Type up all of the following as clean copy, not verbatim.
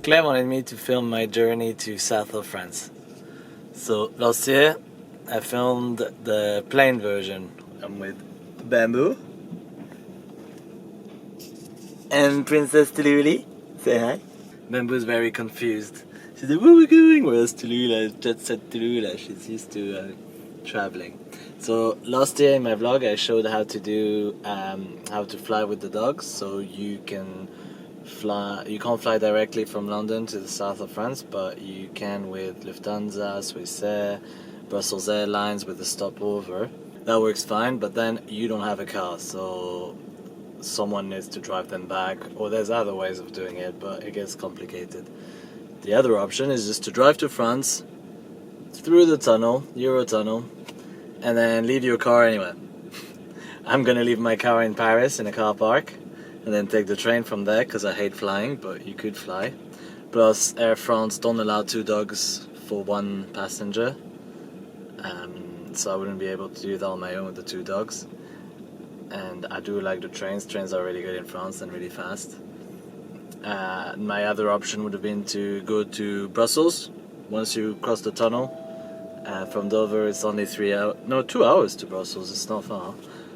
Claire wanted me to film my journey to south of France. So last year I filmed the plain version. I'm with Bamboo and Princess Tallulah. Say hi. Bamboo's very confused. She said, "Where are we going?" Whereas Tallulah just said Tallulah. She's used to traveling. So last year in my vlog I showed how to do how to fly with the dogs. So you can fly. You can't fly directly from London to the south of France, but you can with Lufthansa, Swissair, Brussels Airlines with a stopover. That works fine, but then you don't have a car, so someone needs to drive them back, or there's other ways of doing it, but it gets complicated. The other option is just to drive to France through the tunnel, Eurotunnel, and then leave your car anywhere. I'm gonna leave my car in Paris in a car park and then take the train from there because I hate flying, but you could fly. Plus Air France don't allow 2 dogs for 1 passenger, so I wouldn't be able to do that on my own with the 2 dogs. And I do like the trains. Trains are really good in France and really fast. My other option would have been to go to Brussels once you cross the tunnel. From Dover it's only 2 hours to Brussels, it's not far.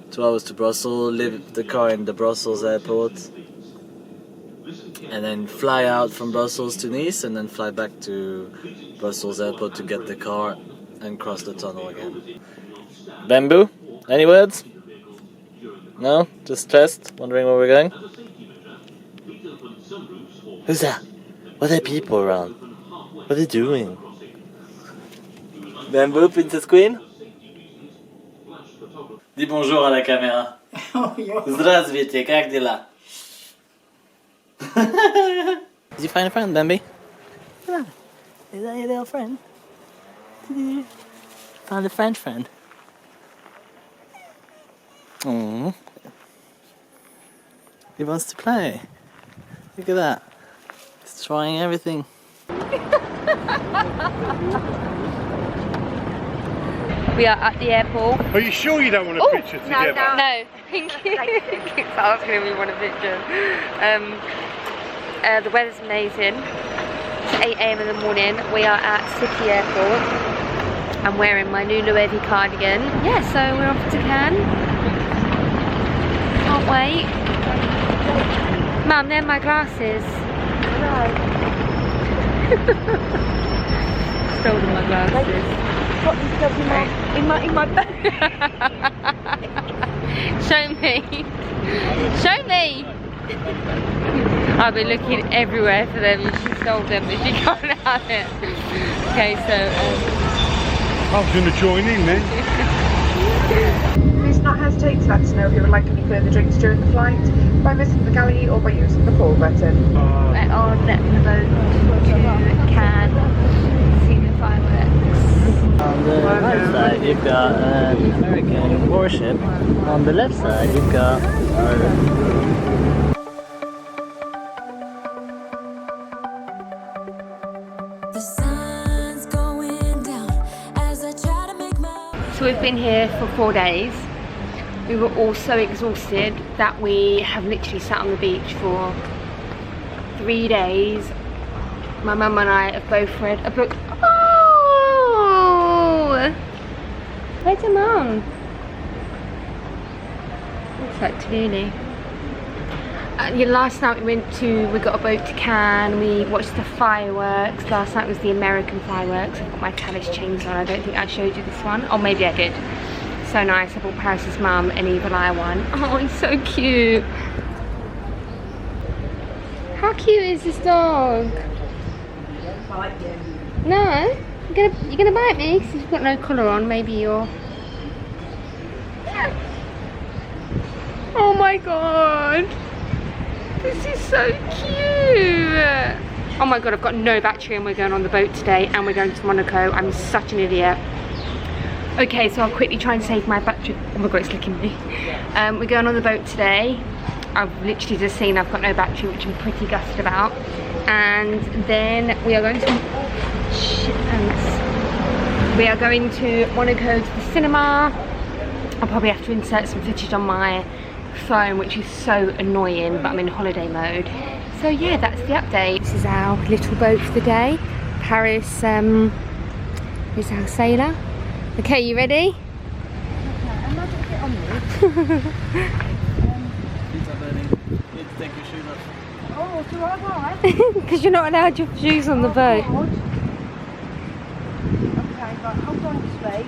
2 hours to Brussels, leave the car in the Brussels airport, and then fly out from Brussels to Nice, and then fly back to Brussels airport to get the car and cross the tunnel again. Bamboo, any words? No? Just stressed? Wondering where we're going? Who's that? What are there people around? What are they doing? Bamboo, Princess Queen? Dis bonjour à la caméra. Здравствуйте, как дела? Did you find a friend, Bambi? Yeah. Is that your little friend? Did you find a French friend? Aww. He wants to play. Look at that. He's trying everything. We are at the airport. Are you sure you don't want a picture together? No, thank you. Keeps asking if we want a picture. The weather's amazing. It's 8 AM in the morning. We are at City Airport. I'm wearing my new Louis cardigan. Yeah, so we're off to Cannes. Can't wait. Mum, they're my glasses. Stolen my glasses. In my bag. Show me. Show me. I've been looking everywhere for them and she stole them, but she can't have it. Okay, so I was going to join in then. Please do not hesitate to let us know if you would like any further drinks during the flight by visiting the galley or by using the call button. we're on the boat to Cannes, see the fireworks. On the right side you've got an American warship. On the left side you've got So we've been here for 4 days. We were all so exhausted that we have literally sat on the beach for 3 days. My mum and I have both read a book. Oh! Where's your mum? Looks like Tallulah. Last night we got a boat to Cannes, we watched the fireworks. Last night was the American fireworks. I've got my Tallulah chains on, I don't think I showed you this one. Oh, maybe I did. So nice. I bought Paris's mum an Evil Eye one. Oh, he's so cute. How cute is this dog? No? You're gonna bite me because you've got no collar on. Maybe you're... Oh my god. This is so cute. Oh my god, I've got no battery and we're going on the boat today and we're going to Monaco. I'm such an idiot. Okay, so I'll quickly try and save my battery. Oh my god, it's licking me. We're going on the boat today. I've literally just seen I've got no battery, which I'm pretty gutted about. And then we are going to... Shit, thanks. We are going to Monaco to the cinema. I'll probably have to insert some footage on my phone, which is so annoying, but I'm in holiday mode, So yeah, that's the update. This is our little boat for the day. Paris is our sailor. Okay, you ready? I'm not going to get on with. Feet are burning. You need to take your shoes off. Oh, do I why? Because you're not allowed your shoes on the boat. God. Okay, right, hold on straight.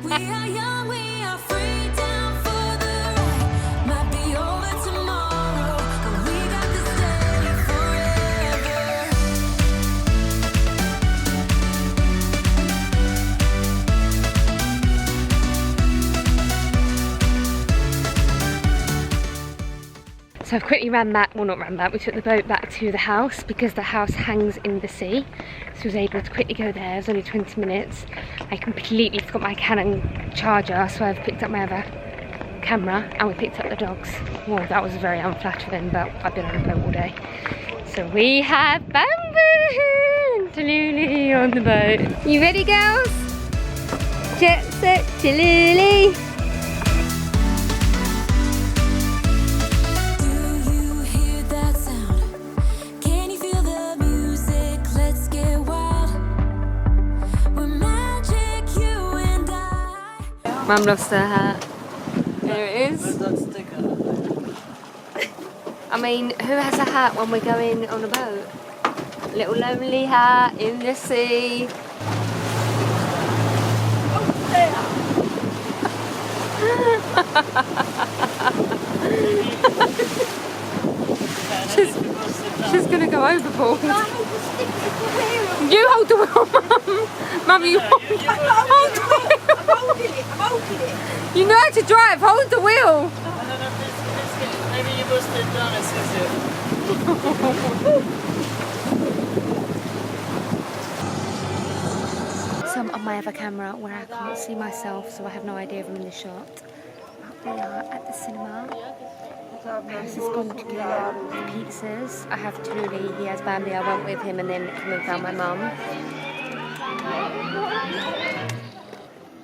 We are young, we are free, down for the ride. Might be over tomorrow, but we got this day forever. So I've quickly ran back, well not ran back, we took the boat back to the house because the house hangs in the sea. So I was able to quickly go there, it was only 20 minutes. I completely forgot my Canon charger, so I've picked up my other camera and we picked up the dogs. Well, that was very unflattering, but I've been on a boat all day. So we have Bambi and Tallulah on the boat. You ready, girls? Jet set, Tallulah. Mum lost her hat. There it is. Where's that sticker? I mean, who has a hat when we're going on a boat? Little lonely hat in the sea. She's gonna go overboard. You hold the wheel, Mum. Mum, you hold the wheel. I'm holding it. You know how to drive. Hold the wheel. Maybe you must have done it, So I'm on my other camera where I can't see myself, so I have no idea if I'm in the shot. But we are at the cinema. Paris has gone to get pizzas. I have Tallulah, he has Bambi, I went with him and then come and found my mum.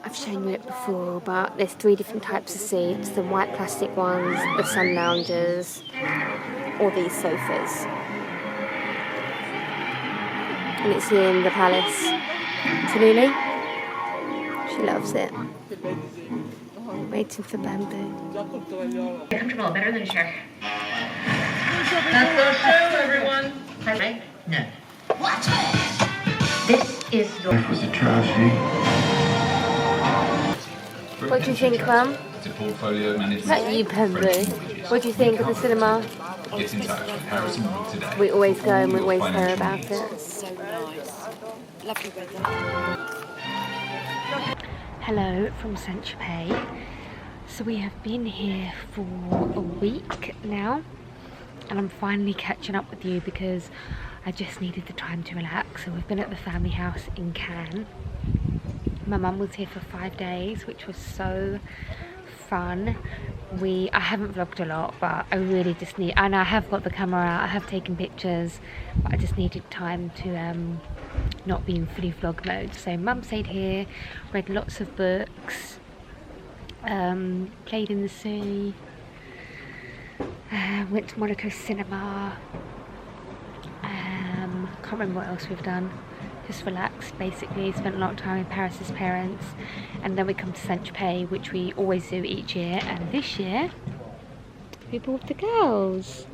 I've shown you it before, but there's 3 different types of seats. The white plastic ones, the sun loungers, or these sofas. And it's in the palace. Tallulah, she loves it. Waiting for Bamboo. Comfortable, better than a chair. Let's go show everyone. Right? No. Watch it. This is your. What do you think, Mum? It's a portfolio management. Not you, Bamboo. What do you think of the cinema? Get in touch with Harrison today. We always go and we always hear about it. So nice. Lovely weather. Hello from Tropez. So we have been here for a week now and I'm finally catching up with you because I just needed the time to relax. So we've been at the family house in Cannes. My mum was here for 5 days, which was so fun. I haven't vlogged a lot, but I really just need, and I have got the camera out, I have taken pictures, but I just needed time to not be in fully vlog mode. So mum stayed here, read lots of books, played in the sea, went to Monaco cinema, can't remember what else we've done. Just relaxed basically, spent a lot of time with Paris's parents, and then we come to Tropez, which we always do each year, and this year we brought the girls.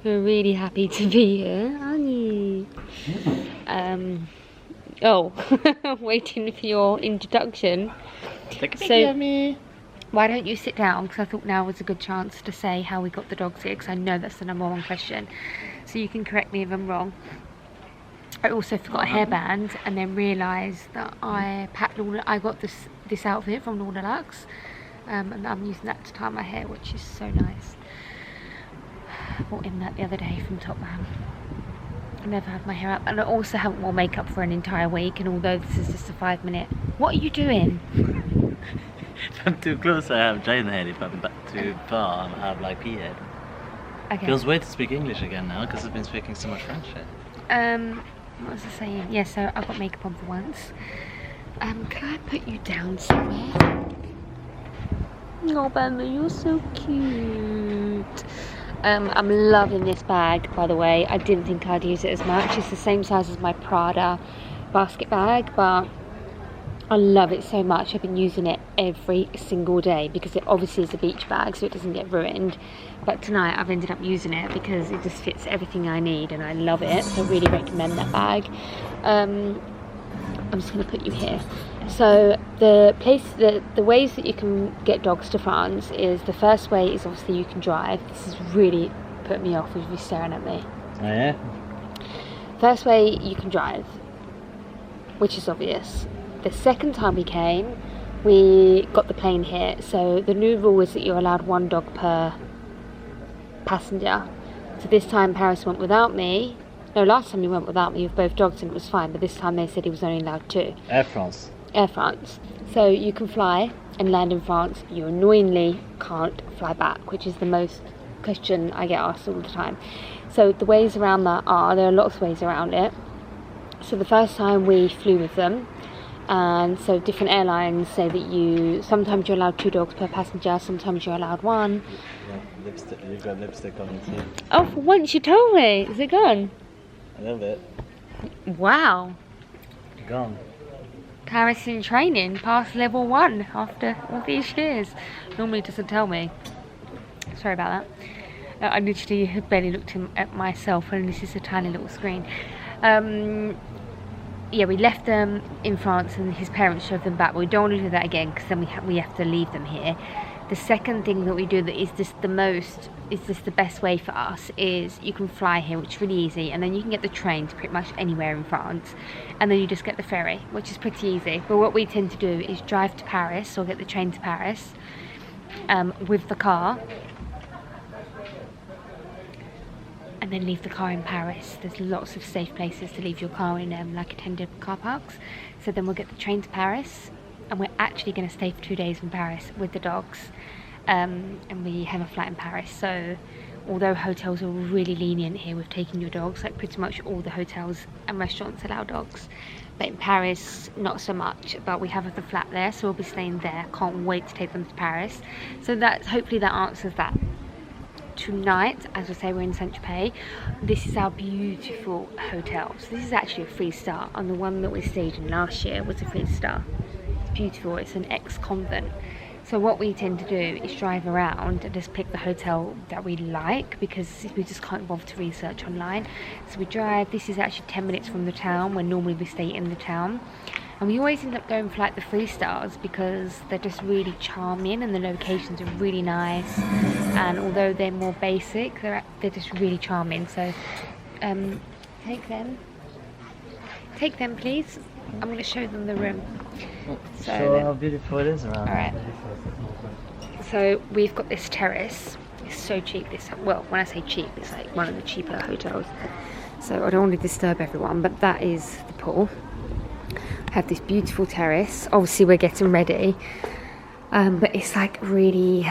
We're really happy to be here, aren't you? Oh, waiting for your introduction. Take a So, picture of me. Why don't you sit down, because I thought now was a good chance to say how we got the dogs here, because I know that's the #1 question, so you can correct me if I'm wrong. I also forgot a hairband and then realised that I got this outfit from Luna Lux, and I'm using that to tie my hair, which is so nice. I bought him that the other day from Top Man. I never had my hair up, and I also haven't worn makeup for an entire week, and although this is just a 5-minute, what are you doing? If I'm too close, I have giant head. If I'm too far, I have like pea head. Okay. Feels weird to speak English again now because I've been speaking so much French here. What was I saying? Yeah, so I've got makeup on for once. Can I put you down somewhere? Oh, Bambi, you're so cute. I'm loving this bag, by the way. I didn't think I'd use it as much. It's the same size as my Prada basket bag, but I love it so much. I've been using it every single day because it obviously is a beach bag, so it doesn't get ruined. But tonight I've ended up using it because it just fits everything I need and I love it. So I really recommend that bag. I'm just going to put you here. So the ways that you can get dogs to France is, the first way is obviously you can drive. This is really put me off with you staring at me. Oh yeah? First way you can drive, which is obvious. The second time we came, we got the plane here. So the new rule is that you're allowed 1 dog per passenger. So this time Paris went without me. No, last time he went without me with both dogs and it was fine, but this time they said he was only allowed 2. Air France. Air France. So you can fly and land in France. You annoyingly can't fly back, which is the most question I get asked all the time. So the ways around that are, there are lots of ways around it. So the first time we flew with them, and so different airlines say that sometimes you're allowed 2 dogs per passenger, sometimes you're allowed 1. Yeah, lipstick. You've got lipstick on the team. Oh, for once you told me. Is it gone? A little bit. Wow. Gone. Paris in training, past level 1 after all these years. Normally doesn't tell me. Sorry about that. I literally had barely looked at myself, and this is a tiny little screen. Yeah, we left them in France and his parents showed them back, but we don't want to do that again because then we have to leave them here. The second thing that we do that is just the best way for us is you can fly here, which is really easy, and then you can get the train to pretty much anywhere in France, and then you just get the ferry, which is pretty easy. But what we tend to do is drive to Paris or get the train to Paris with the car, and then leave the car in Paris. There's lots of safe places to leave your car in, like attended car parks. So then we'll get the train to Paris, and we're actually going to stay for 2 days in Paris with the dogs, and we have a flat in Paris. So although hotels are really lenient here with taking your dogs, like pretty much all the hotels and restaurants allow dogs, but in Paris not so much. But we have the flat there, so we'll be staying there. Can't wait to take them to Paris. So hopefully that answers that. Tonight, as I say, we're in Saint-Tropez. This is our beautiful hotel. So this is actually a 3-star, and the one that we stayed in last year was a 3-star. It's beautiful. It's an ex-convent. So what we tend to do is drive around and just pick the hotel that we like, because we just can't bother to research online. So we drive. This is actually 10 minutes from the town, where normally we stay in the town. And we always end up going for like the 3-stars because they're just really charming and the locations are really nice. And although they're more basic, they're just really charming. So take them please. I'm going to show them the room. So show how beautiful it is around. Alright. So we've got this terrace. It's so cheap. Well, when I say cheap, it's like one of the cheaper hotels. So I don't want to disturb everyone, but that is the pool. Have this beautiful terrace. Obviously we're getting ready, but it's like really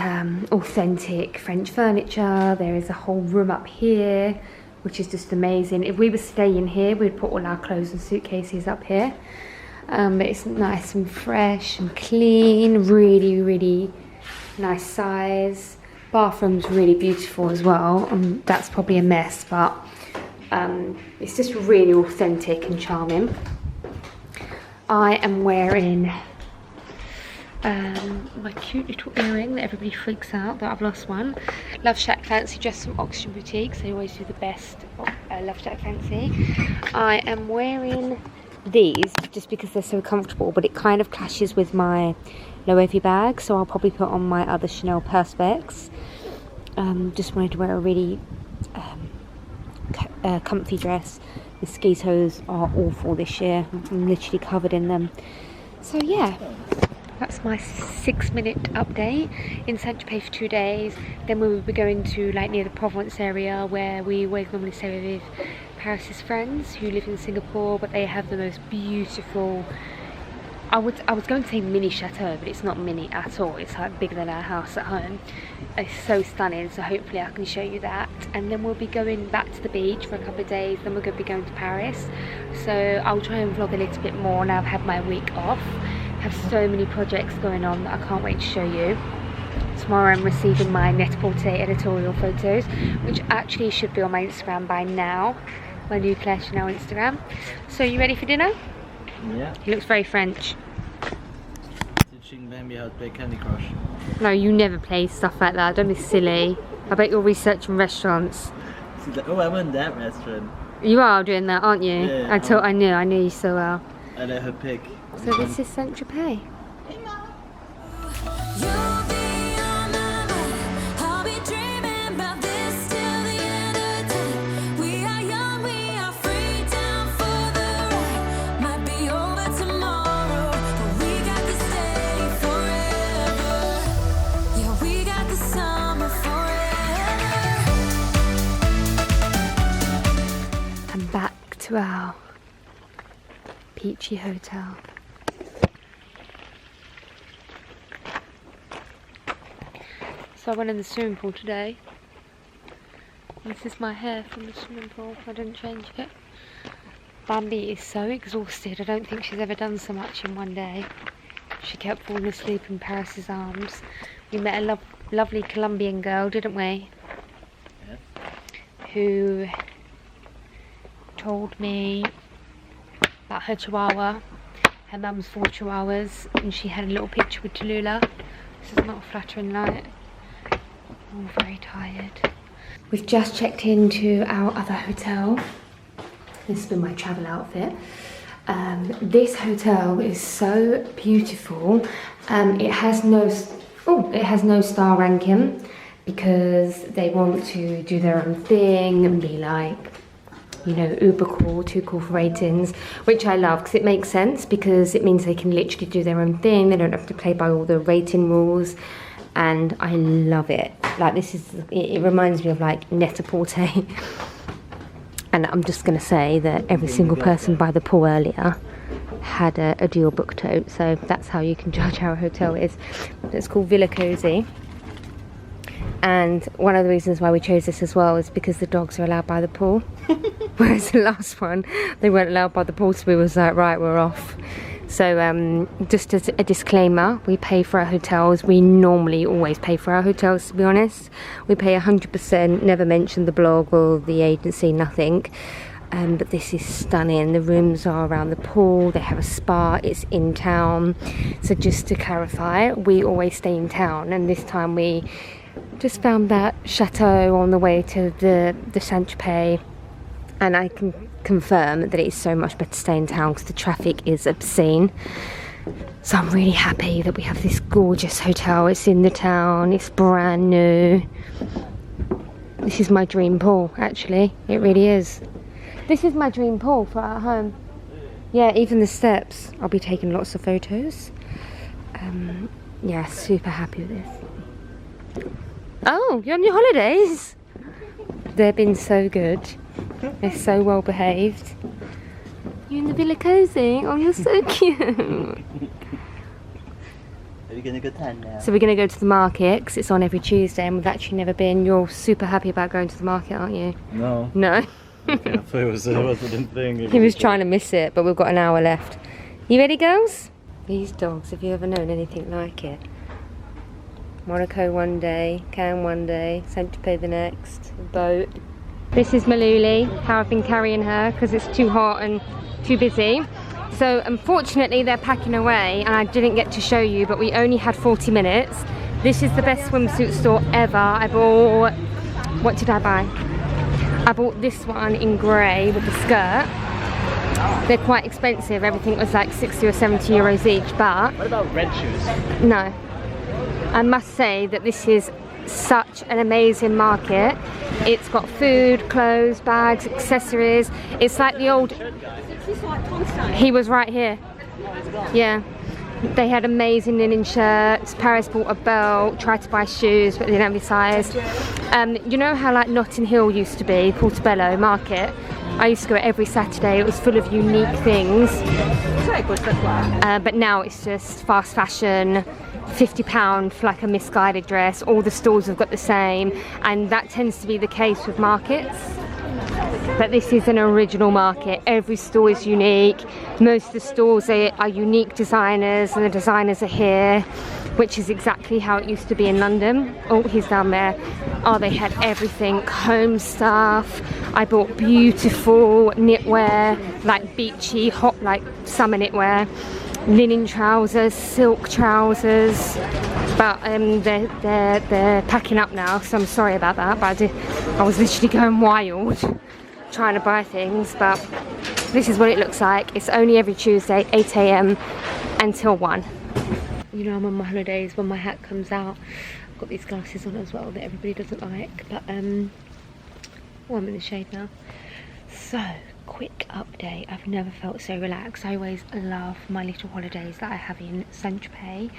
authentic French furniture. There is a whole room up here which is just amazing. If we were staying here, we'd put all our clothes and suitcases up here, but it's nice and fresh and clean. Really, really nice size. Bathroom's really beautiful as well. That's probably a mess, but it's just really authentic and charming. I am wearing my cute little earring that everybody freaks out that I've lost one. Love Shack Fancy dress from Oxygen Boutiques. They always do the best. Love Shack Fancy. I am wearing these just because they're so comfortable, but it kind of clashes with my low-heavy bag, so I'll probably put on my other Chanel perspex. Just wanted to wear a really comfy dress. The mosquitoes are awful this year. I'm literally covered in them. So yeah, that's my 6-minute update in Saint-Tropez for 2 days. Then we will be going to like near the Provence area, where we always normally stay with Paris's friends who live in Singapore, but they have the most beautiful, I was going to say mini chateau, but it's not mini at all. It's like bigger than our house at home. It's so stunning, so hopefully I can show you that. And then we'll be going back to the beach for a couple of days, then we're going to be going to Paris. So I'll try and vlog a little bit more now I've had my week off. I have so many projects going on that I can't wait to show you. So tomorrow I'm receiving my Net-a-Porter editorial photos, which actually should be on my Instagram by now, my new Claire Chanelle Instagram. So you ready for dinner? Yeah. He looks very French. Teaching Bambi how to play Candy Crush. No, you never play stuff like that. Don't be silly. I bet you're researching restaurants. She's like, oh, I'm in that restaurant. You are doing that, aren't you? Yeah, I knew you so well. I let her pick. So this is Tropez. You'll be on my mind. I'll be dreaming about this till the end of time. We are young, we are free, down for the ride. Might be over tomorrow, but we got this day forever. Yeah, we got the summer forever. I'm back to our peachy hotel. So I went in the swimming pool today. This is my hair from the swimming pool. I didn't change it. Bambi is so exhausted. I don't think she's ever done so much in one day. She kept falling asleep in Paris's arms. We met a lovely Colombian girl, didn't we? Yes. Who told me about her chihuahua. Her mum's 4 chihuahuas, and she had a little picture with Tallulah. This is not a flattering light. I'm very tired. We've just checked into our other hotel. This has been my travel outfit. This hotel is so beautiful. It has no star ranking because they want to do their own thing and be like, you know, uber cool, too cool for ratings, which I love because it makes sense, because it means they can literally do their own thing. They don't have to play by all the rating rules, and I love it. Like, this is, it reminds me of like Net-a-Porter. And I'm just going to say that every single person by the pool earlier had a dual book tote, so that's how you can judge how a hotel is. It's called Villa Cozy. And one of the reasons why we chose this as well is because the dogs are allowed by the pool. Whereas the last one, they weren't allowed by the pool, so we was like, right, we're off. So just as a disclaimer, we pay for our hotels. We normally always pay for our hotels, to be honest. We pay 100%, never mention the blog or the agency, nothing. But this is stunning. The rooms are around the pool, they have a spa, it's in town. So just to clarify, we always stay in town, and this time we just found that chateau on the way to the Saint-Tropez, and I can confirm that it is so much better to stay in town because the traffic is obscene. So I'm really happy that we have this gorgeous hotel. It's in the town, it's brand new. This is my dream pool, actually. It really is. This is my dream pool for at home. Yeah, even the steps. I'll be taking lots of photos. Yeah, super happy with this. Oh, you're on your holidays? They've been so good. They're so well behaved. You in the Villa Cozy? Oh, you're so cute. Are you going to go tan now? So we're going to go to the market because it's on every Tuesday, and we've actually never been. You're super happy about going to the market, aren't you? No. No? I thought it was a thing. He was trying to miss it, but we've got an hour left. You ready, girls? These dogs, have you ever known anything like it? Monaco one day, Cannes one day, Saint-Tropez the next, boat. This is Maluli, how I've been carrying her because it's too hot and too busy. So unfortunately they're packing away, and I didn't get to show you, but we only had 40 minutes. This is the best swimsuit store ever. I bought, what did I buy? I bought this one in grey with the skirt. They're quite expensive, everything was like 60 or 70 euros each, but... What about red shoes? No. I must say that this is such an amazing market. It's got food, clothes, bags, accessories. It's like the old... He was right here. Yeah. They had amazing linen shirts. Paris bought a belt, tried to buy shoes, but they didn't have his size. You know how like Notting Hill used to be, Portobello Market? I used to go every Saturday. It was full of unique things. But now it's just fast fashion. £50 for like a misguided dress. All the stores have got the same, and that tends to be the case with markets. But this is an original market. Every store is unique. Most of the stores are unique designers, and the designers are here. which is exactly how it used to be in London. Oh, he's down there. Oh, they had everything, home stuff. I bought beautiful knitwear, like beachy, hot, like summer knitwear, linen trousers, silk trousers. But they're packing up now, so I'm sorry about that. But I was literally going wild trying to buy things. But this is what it looks like. It's only every Tuesday, 8 AM until 1. You know, I'm on my holidays when my hat comes out. I've got these glasses on as well that everybody doesn't like. But oh, I'm in the shade now. So, quick update. I've never felt so relaxed. I always love my little holidays that I have in Tropez.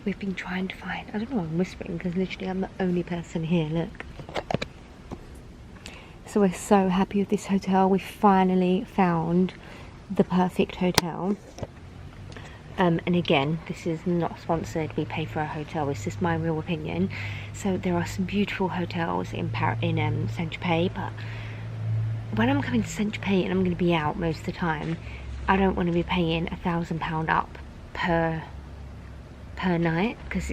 We've been trying to find, I don't know why I'm whispering because literally I'm the only person here, look. So we're so happy with this hotel. We finally found the perfect hotel. And again, this is not sponsored. We pay for our hotel. It's just my real opinion. So there are some beautiful hotels in Saint-Tropez, but when I'm coming to Saint-Tropez and I'm going to be out most of the time, I don't want to be paying £1,000 up per night, because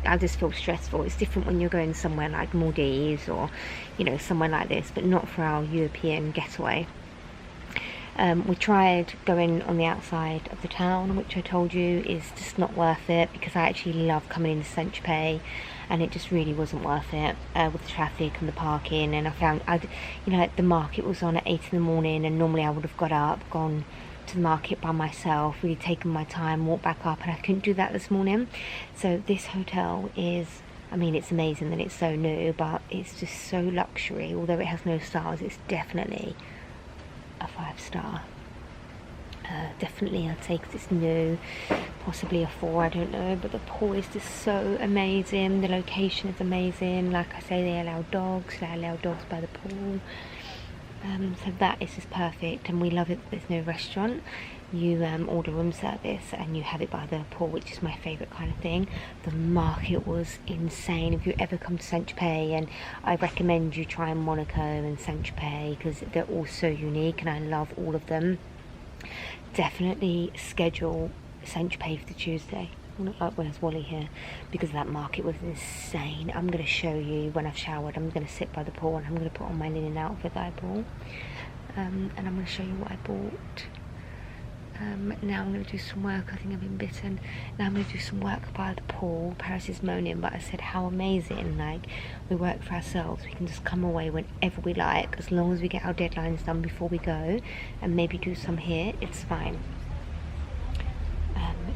I just feel stressful. It's different when you're going somewhere like Maldives or, you know, somewhere like this, but not for our European getaway. We tried going on the outside of the town, which I told you is just not worth it, because I actually love coming into Saint-Tropez, and it just really wasn't worth it with the traffic and the parking. And I found, you know, the market was on at 8 in the morning, and normally I would have got up, gone to the market by myself, really taken my time, walked back up, and I couldn't do that this morning. So this hotel is, I mean, it's amazing that it's so new, but it's just so luxury. Although it has no stars, it's definitely a 5-star. Definitely I'd take this new, possibly a 4, I don't know, but the pool is just so amazing. The location is amazing. Like I say, they allow dogs by the pool. So that is just perfect, and we love it. There's no restaurant. You order room service and you have it by the pool, which is my favourite kind of thing. The market was insane. If you ever come to Saint-Tropez, and I recommend you try Monaco and Saint-Tropez because they're all so unique and I love all of them. Definitely schedule Saint-Tropez for the Tuesday. Not like where's Wally here, because that market was insane. I'm going to show you when I've showered. I'm going to sit by the pool and I'm going to put on my linen outfit that I bought, and I'm going to show you what I bought. Now I'm going to do some work. I think I've been bitten. Now I'm going to do some work by the pool. Paris is moaning, but I said how amazing, like, we work for ourselves. We can just come away whenever we like, as long as we get our deadlines done before we go, and maybe do some here, it's fine.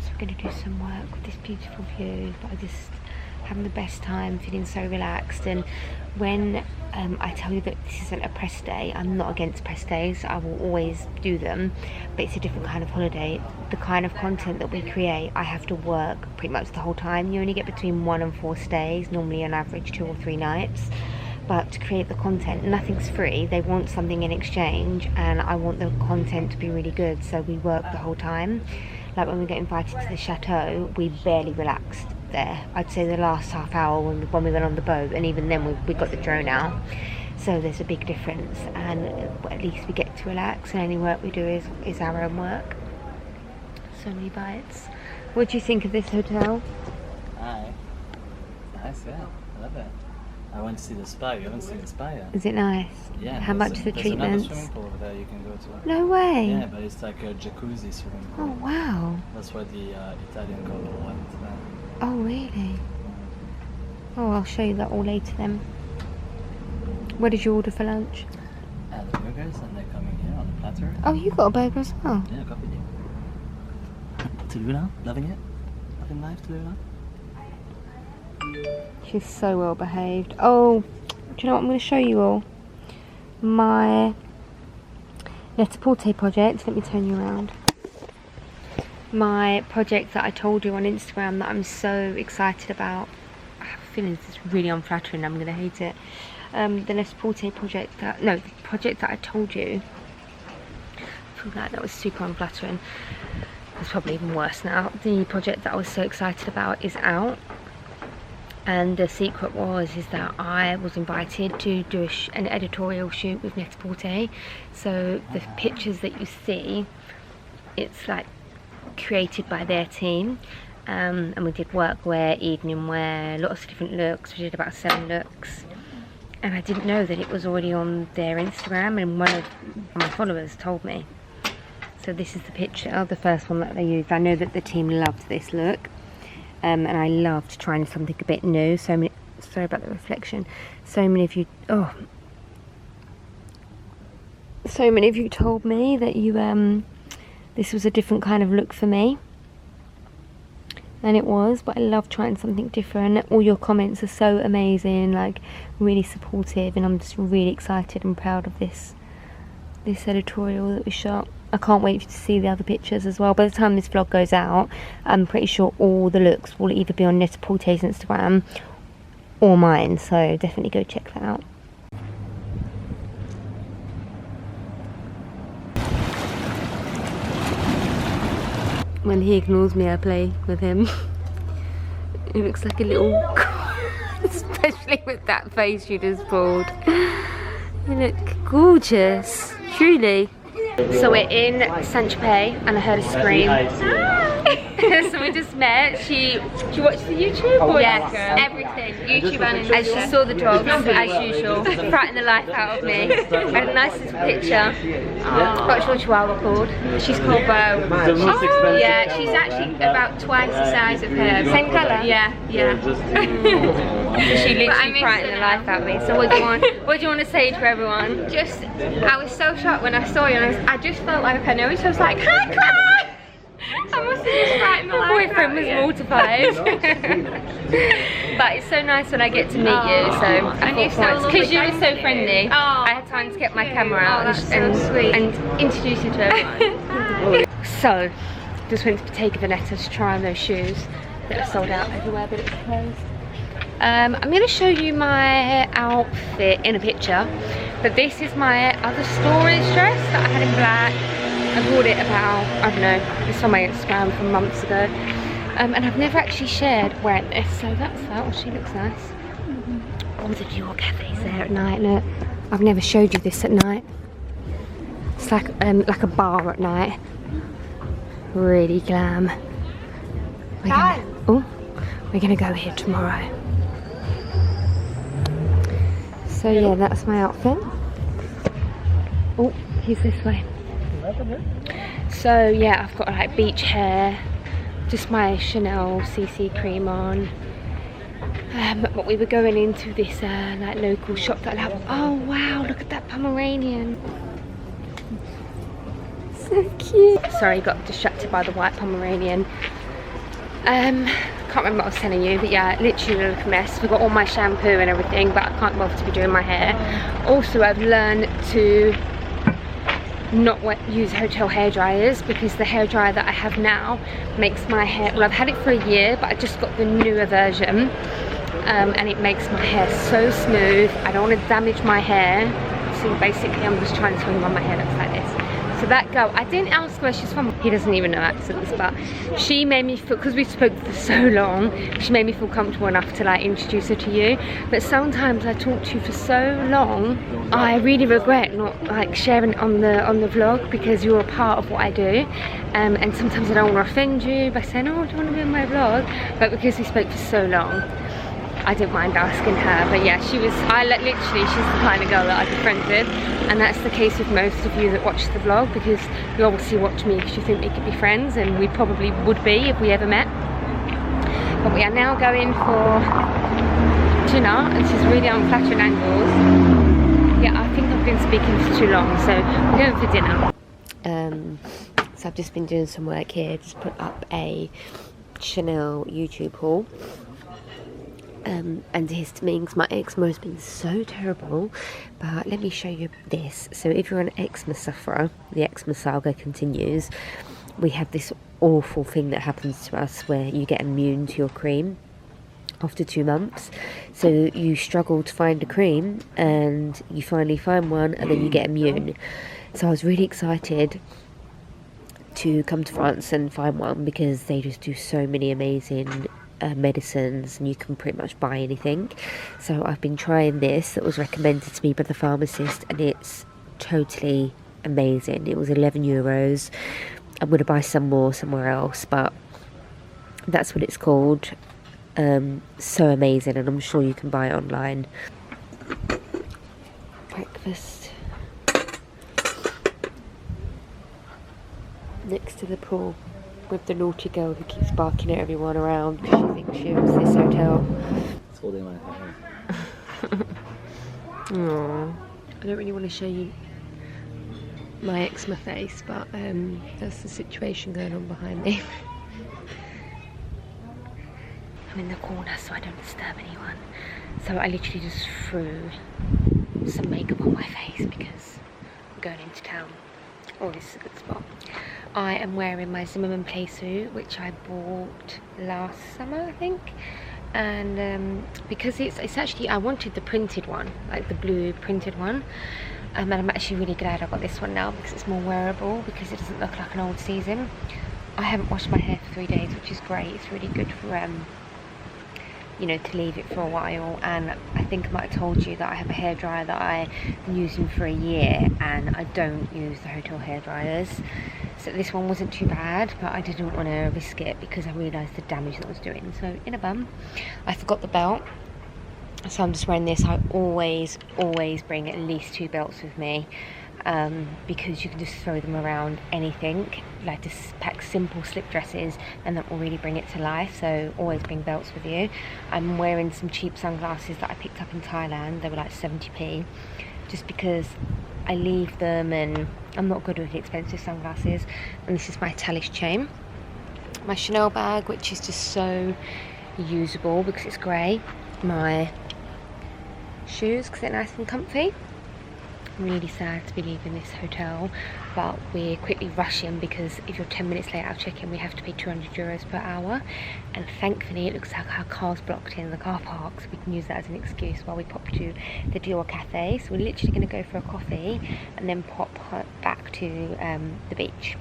So we're going to do some work with this beautiful view, but I just having the best time, feeling so relaxed. And when I tell you that this isn't a press day, I'm not against press days. I will always do them, but it's a different kind of holiday. The kind of content that we create, I have to work pretty much the whole time. You only get between 1 and 4 stays, normally on average 2 or 3 nights. But to create the content, nothing's free. They want something in exchange, and I want the content to be really good, so we work the whole time. Like when we get invited to the chateau, we barely relaxed there. I'd say the last half hour when we went on the boat, and even then we got the drone out. So there's a big difference, and at least we get to relax, and any work we do is our own work. So many bites. What do you think of this hotel? Hi. Nice, yeah. I love it. I went to see the spa. You haven't seen the spa yet? Is it nice? Yeah. How much the treatments? There's another swimming pool over there you can go to. No way. Yeah, but it's like a jacuzzi swimming pool. Oh wow. That's why the Italian couple went to that. Oh really? Oh, I'll show you that all later then. What did you order for lunch? The burgers, and they're coming here on the platter. Oh, you got a burger as well? Yeah, I got with you. Tallulah, loving it? Loving life, Tallulah? She's so well behaved. Oh, do you know what I'm going to show you all? My Net-a-Porter project. Let me turn you around. My project that I told you on Instagram that I'm so excited about. I have a feeling this is really unflattering. I'm going to hate it. The Net-a-Porter project the project that I told you. I feel like that was super unflattering. It's probably even worse now. The project that I was so excited about is out. And the secret is that I was invited to do an editorial shoot with Net-a-Porter. So the pictures that you see, it's like created by their team, and we did workwear, evening wear, lots of different looks. We did about 7 looks, and I didn't know that it was already on their Instagram, and one of my followers told me. So this is the picture, the first one that they used. I know that the team loved this look, and I loved trying something a bit new. So many, sorry about the reflection. So many of you told me that you this was a different kind of look for me, and it was. But I love trying something different. All your comments are so amazing, like really supportive, and I'm just really excited and proud of this editorial that we shot. I can't wait to see the other pictures as well. By the time this vlog goes out, I'm pretty sure all the looks will either be on Net-a-Porter's Instagram or mine, so definitely go check that out. When he ignores me, I play with him. He looks like a little especially with that face you just pulled. You look gorgeous, truly. So we're in Tropez, and I heard a scream. So we just met. She watched the YouTube? Or yes, everything. YouTube and Insta. And she saw the dogs, as usual. Frightened the life out of me. Had a nice little picture. Got a little chihuahua called. She's called Bo. Oh, yeah, she's actually about twice the size of her. Same colour? Yeah, yeah. She literally frightened the life out of me. So what do you want to say to everyone? Just, I was so shocked when I saw you, and I just felt like I know each. I was like, hi, come on! I must have just frightened the life out of you. My boyfriend was mortified. But it's so nice when I get to meet you. So and you because you were so friendly. I had time to get my camera out and introduce you to everyone. So just went to take Vanessa to try on those shoes that are sold out everywhere, but it's closed. I'm going to show you my outfit in a picture, but this is my other storage dress that I had in black. I bought it about, I don't know, it's on my Instagram from months ago, and I've never actually shared wearing this, so that's that. Oh, she looks nice. All the jewel cafes there at night. Look, I've never showed you this at night. It's like a bar at night. Really glam. We're gonna go here tomorrow. So yeah, that's my outfit. Oh, he's this way. So yeah, I've got like beach hair, just my Chanelle CC cream on. But we were going into this like local shop that I love. Oh wow, look at that Pomeranian. So cute. Sorry, got distracted by the white Pomeranian. Can't remember what I was telling you, but yeah, literally look a mess. We've got all my shampoo and everything, but I can't bother to be doing my hair. Also, I've learned to not use hotel hair dryers, because the hair dryer that I have now makes my hair, well, I've had it for a year, but I just got the newer version, and it makes my hair so smooth. I don't want to damage my hair, so basically I'm just trying to swing on my hair looks like this. So that girl, I didn't ask where she's from. He doesn't even know accents, but she made me feel, because we spoke for so long, she made me feel comfortable enough to like introduce her to you. But sometimes I talk to you for so long, I really regret not like sharing it on the vlog, because you're a part of what I do. And sometimes I don't want to offend you by saying, oh, do you want to be in my vlog? But because we spoke for so long, I didn't mind asking her. But yeah, literally, she's the kind of girl that I'd be friends with, and that's the case with most of you that watch the vlog, because you obviously watch me because you think we could be friends, and we probably would be if we ever met. But we are now going for dinner, and this is really unflattering angles. Yeah, I think I've been speaking for too long, so we're going for dinner. So I've just been doing some work here, just put up a Chanelle YouTube haul. Antihistamines. My eczema has been so terrible, but let me show you this. So if you're an eczema sufferer, the eczema saga continues. We have this awful thing that happens to us where you get immune to your cream after 2 months. So you struggle to find a cream, and you finally find one, and then you get immune. So I was really excited to come to France and find one, because they just do so many amazing medicines, and you can pretty much buy anything. So I've been trying this that was recommended to me by the pharmacist, and it's totally amazing. It was €11. I'm going to buy some more somewhere else, but That's what it's called. So amazing, and I'm sure you can buy it online. Breakfast next to the pool with the naughty girl who keeps barking at everyone around because she thinks she owns this hotel. It's holding my hair. Aww. I don't really want to show you my eczema face, but that's the situation going on behind me. I'm in the corner so I don't disturb anyone. So I literally just threw some makeup on my face because I'm going into town. Oh, this is a good spot. I am wearing my Zimmermann play suit, which I bought last summer, I think. And because it's actually, I wanted the printed one, like the blue printed one. And I'm actually really glad I got this one now because it's more wearable, because it doesn't look like an old season. I haven't washed my hair for 3 days, which is great. It's really good for you know, to leave it for a while. And I think I might have told you that I have a hairdryer that I've been using for a year, and I don't use the hotel hairdryers. So this one wasn't too bad, but I didn't want to risk it because I realised the damage that I was doing. So in a bum. I forgot the belt, so I'm just wearing this. I always bring at least 2 belts with me, because you can just throw them around anything. Like, just pack simple slip dresses and that will really bring it to life. So always bring belts with you. I'm wearing some cheap sunglasses that I picked up in Thailand. They were like 70p, just because I leave them and I'm not good with expensive sunglasses. And this is my Tallulah chain, my Chanelle bag, which is just so usable because it's grey, my shoes because they're nice and comfy. I'm really sad to be leaving this hotel, but we're quickly rushing because if you're 10 minutes late our check-in, we have to pay €200 per hour, and thankfully it looks like our car's blocked in the car park, so we can use that as an excuse while we pop to the Dior cafe. So we're literally going to go for a coffee and then pop back to the beach.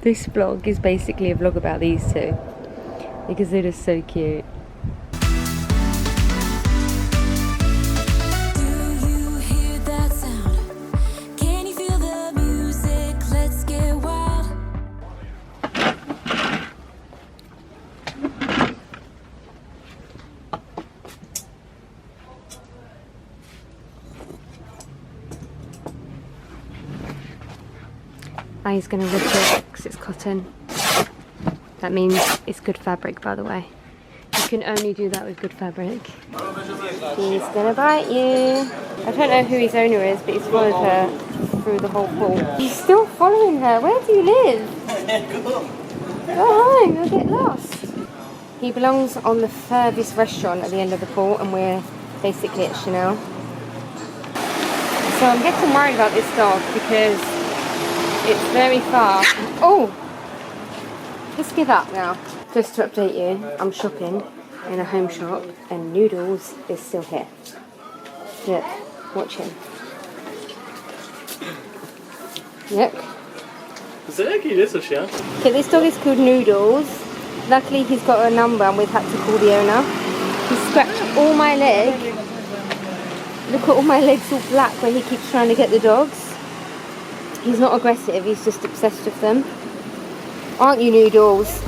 This vlog is basically a vlog about these two because they're just so cute. He's going to rip it because it's cotton. That means it's good fabric, by the way. You can only do that with good fabric. He's going to bite you. I don't know who his owner is, but he's followed her through the whole pool. He's still following her. Where do you live? Go home, you'll get lost. He belongs on the furthest restaurant at the end of the pool, and we're basically at Chanelle. So I'm getting worried about this dog because it's very far. Oh! Let's give up now. Just to update you, I'm shopping in a home shop and Noodles is still here. Look, watch him. Look. Okay, this dog is called Noodles. Luckily he's got a number and we've had to call the owner. He scratched all my leg. Look at all my legs all black where he keeps trying to get the dogs. He's not aggressive, he's just obsessed with them. Aren't you, Noodles?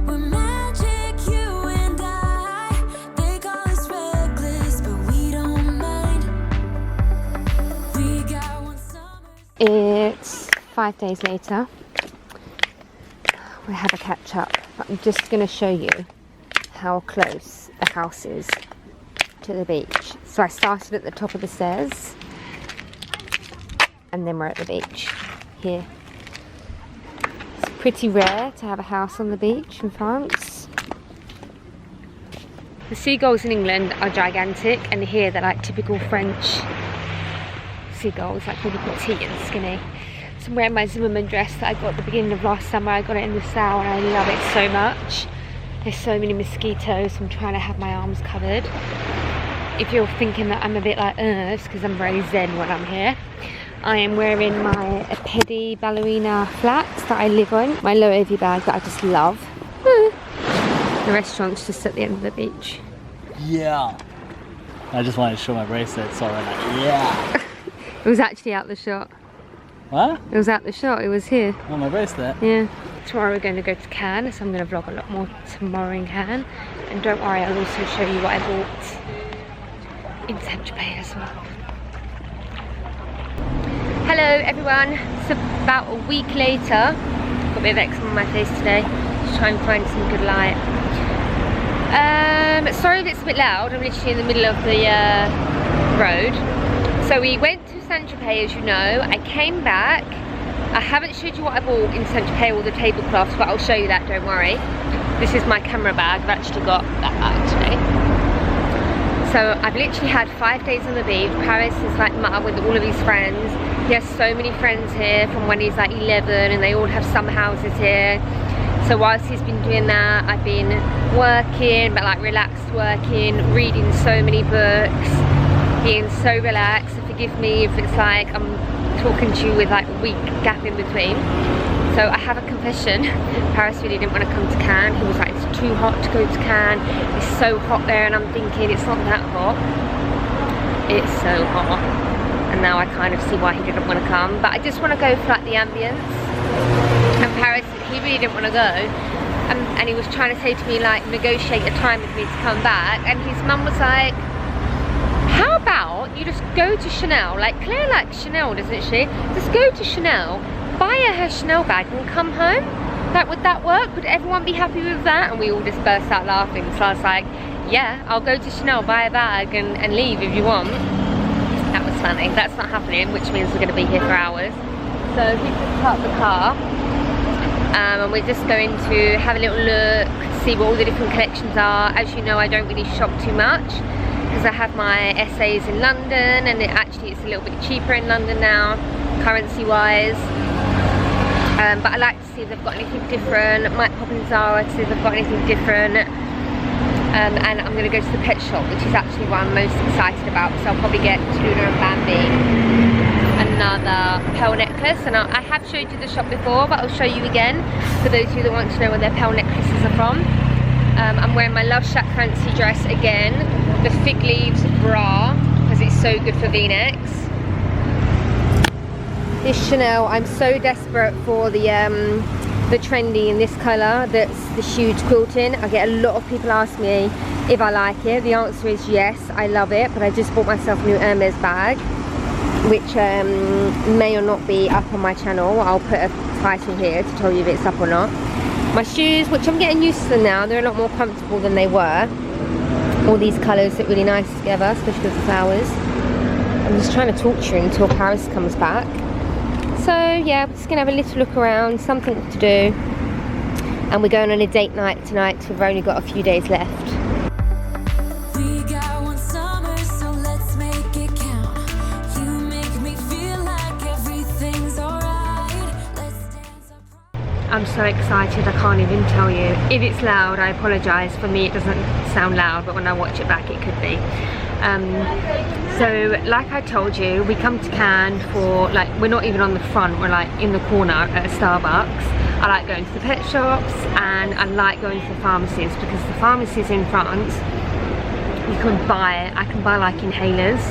We're magic, you and I. They call us reckless, but we don't mind. We got one summer. It's 5 days later. We have a catch up. I'm just going to show you how close the house is to the beach. So I started at the top of the stairs. And then we're at the beach here. It's pretty rare to have a house on the beach in France. The seagulls in England are gigantic, and here they're like typical French seagulls, like really petite and skinny. So I'm wearing my Zimmermann dress that I got at the beginning of last summer. I got it in the sale and I love it so much. There's so many mosquitoes, so I'm trying to have my arms covered. If you're thinking that I'm a bit like, it's because I'm very zen when I'm here. I am wearing my Pedi ballerina flats that I live on, my low AV bag that I just love. The restaurant's just at the end of the beach. Yeah. I just wanted to show my bracelet, so I went like, yeah. It was actually out the shot. What? It was at the shop, it was here. Oh, my bracelet? Yeah. Tomorrow we're going to go to Cannes, so I'm going to vlog a lot more tomorrow in Cannes. And don't worry, I'll also show you what I bought in Tropez as well. Hello everyone, it's about a week later. Got a bit of eczema on my face today. Just try and find some good light. Sorry if it's a bit loud, I'm literally in the middle of the road. So we went to Tropez, as you know. I came back. I haven't showed you what I bought in Tropez, all the tablecloths, but I'll show you that, don't worry. This is my camera bag. I've actually got that bag today. So I've literally had 5 days on the beach. Paris is like met up with all of his friends. He has so many friends here from when he's like 11, and they all have some houses here. So whilst he's been doing that, I've been working, but like relaxed working, reading so many books, being so relaxed. So forgive me if it's like I'm talking to you with like a week gap in between. So I have a confession. Paris really didn't want to come to Cannes. He was like, it's too hot to go to Cannes. It's so hot there, and I'm thinking it's not that hot. It's so hot. And now I kind of see why he didn't want to come. But I just want to go for like the ambience. And Paris, he really didn't want to go. And he was trying to say to me like, negotiate a time with me to come back. And his mum was like, how about you just go to Chanelle? Like Claire likes Chanelle, doesn't she? Just go to Chanelle, buy her Chanel bag and come home. Like, would that work? Would everyone be happy with that? And we all just burst out laughing. So I was like, yeah, I'll go to Chanel, buy a bag and leave if you want. That was funny. That's not happening, which means we're going to be here for hours. So we just parked the car. And we're just going to have a little look, see what all the different collections are. As you know, I don't really shop too much because I have my essays in London, and actually it's a little bit cheaper in London now, currency-wise. But I like to see if they've got anything different. Might pop in Zara to see if they've got anything different. And I'm going to go to the pet shop, which is actually what I'm most excited about. So I'll probably get Tallulah and Bambi another pearl necklace. And I have showed you the shop before, but I'll show you again for those of you that want to know where their pearl necklaces are from. I'm wearing my Love Shack fancy dress again, the fig leaves bra, because it's so good for V-necks. This Chanel, I'm so desperate for the trendy in this colour, that's the huge quilting. I get a lot of people ask me if I like it. The answer is yes, I love it, but I just bought myself a new Hermes bag, which may or not be up on my channel. I'll put a title here to tell you if it's up or not. My shoes, which I'm getting used to them now, they're a lot more comfortable than they were. All these colours look really nice together, especially with the flowers. I'm just trying to talk to you until Paris comes back. So yeah, we're just gonna have a little look around, something to do. And we're going on a date night tonight, so we've only got a few days left. We got one summer, so let's make it count. You make me feel like everything's alright. Let's dance up. I'm so excited, I can't even tell you. If it's loud, I apologise. For me, it doesn't sound loud, but when I watch it back, it could be. So like I told you, we come to Cannes for, like, we're not even on the front, we're like in the corner at a Starbucks. I like going to the pet shops, and I like going to the pharmacies, because the pharmacies in France, you can buy, I can buy like inhalers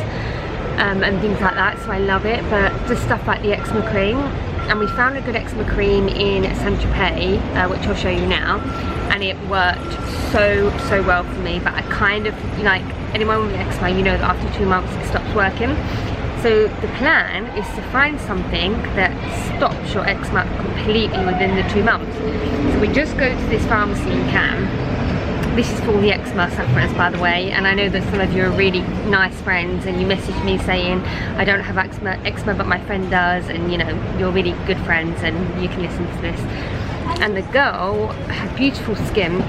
and things like that, so I love it. But just stuff like the eczema cream, and we found a good eczema cream in Tropez, which I'll show you now, and it worked so well for me. But I kind of, like anyone with eczema, you know that after 2 months it stops working. So the plan is to find something that stops your eczema completely within the 2 months. So we just go to this pharmacy in Cannes. This is for all the eczema sufferers, by the way, and I know that some of you are really nice friends, and you message me saying I don't have eczema but my friend does, and you know, you're really good friends and you can listen to this. And the girl had beautiful skin,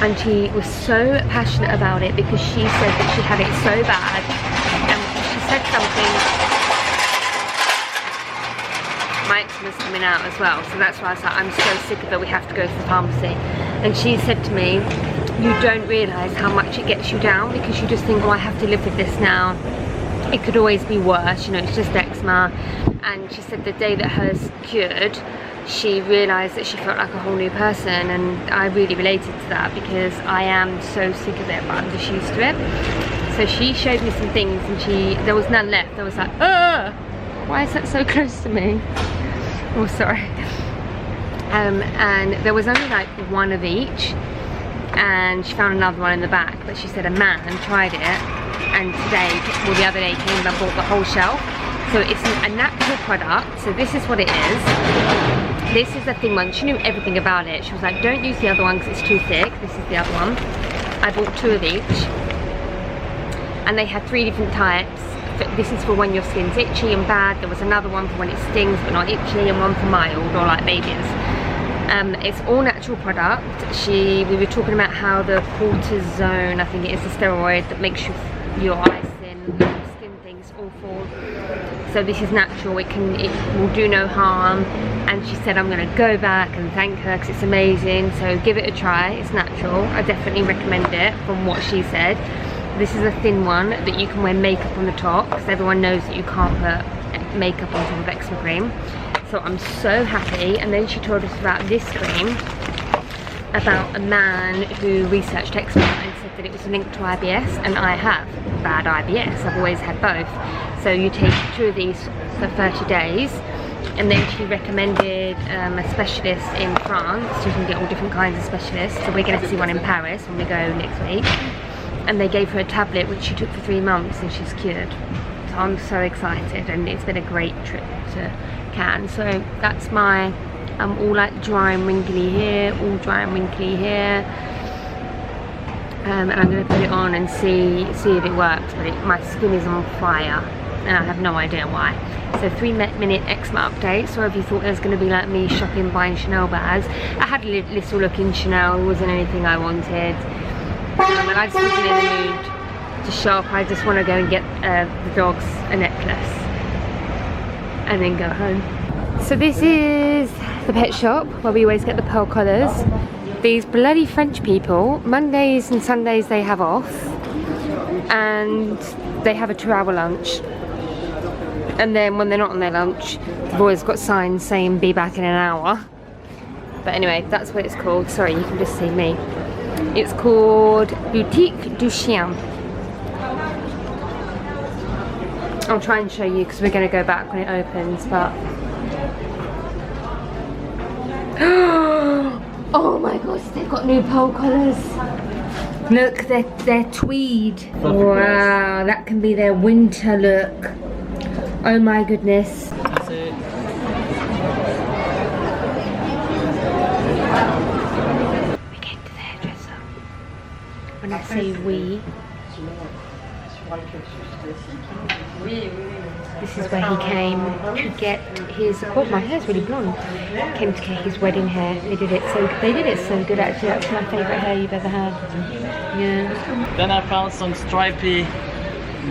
and she was so passionate about it because she said that she had it so bad, and she said something, my eczema's coming out as well, so that's why I was like, I'm so sick of it, we have to go to the pharmacy. And she said to me, you don't realise how much it gets you down, because you just think, oh, I have to live with this now, it could always be worse, you know, it's just eczema. And she said the day that hers cured, she realised that she felt like a whole new person, and I really related to that because I am so sick of it, but I'm just used to it. So she showed me some things, and there was none left. I was like, Why is that so close to me? Oh, sorry. And there was only like one of each, and she found another one in the back, but she said a man tried it, and today, well the other day came and bought the whole shelf. So it's a natural product. So this is what it is. This is the thin one. She knew everything about it. She was like, don't use the other one because it's too thick. This is the other one. I bought 2 of each, and they had 3 different types. This is for when your skin's itchy and bad. There was another one for when it stings but not itchy, and one for mild or like babies. It's all natural product. We were talking about how the cortisone, I think it is the steroid that makes your eyes thin, skin things awful. So this is natural. It will do no harm. And she said I'm going to go back and thank her because it's amazing. So give it a try. It's natural. I definitely recommend it from what she said. This is a thin one that you can wear makeup on the top, because everyone knows that you can't put makeup on top of eczema cream. So I'm so happy. And then she told us about this cream, about a man who researched eczema and said that it was linked to IBS, and I have bad IBS. I've always had both. So you take 2 of these for 30 days. And then she recommended a specialist in France. You can get all different kinds of specialists. So we're going to see one in Paris when we go next week. And they gave her a tablet which she took for 3 months and she's cured. So I'm so excited, and it's been a great trip to Cannes. So that's my, I'm all like dry and wrinkly here, all dry and wrinkly here. And I'm going to put it on and see if it works, but my skin is on fire and I have no idea why. So 3-minute eczema update. So if you thought there was going to be like me shopping, buying Chanelle bags, I had a little look in Chanelle. It wasn't anything I wanted. And I just wasn't in the mood to shop. I just want to go and get the dogs a necklace and then go home. So this is the pet shop where we always get the pearl collars. These bloody French people, Mondays and Sundays they have off, and they have a 2-hour lunch. And then when they're not on their lunch, they've always got signs saying be back in an hour. But anyway, that's what it's called. Sorry, you can just see me. It's called Boutique du Chien. I'll try and show you because we're going to go back when it opens, but... Oh my gosh, they've got new pearl collars. Look, they're tweed. Wow, that can be their winter look. Oh my goodness. That's it. We came to the hairdresser. When I say we, this is where he came to get his, oh my hair's really blonde. Came to get his wedding hair. They did it so good actually. That's my favourite hair you've ever had. Yeah. Then I found some stripy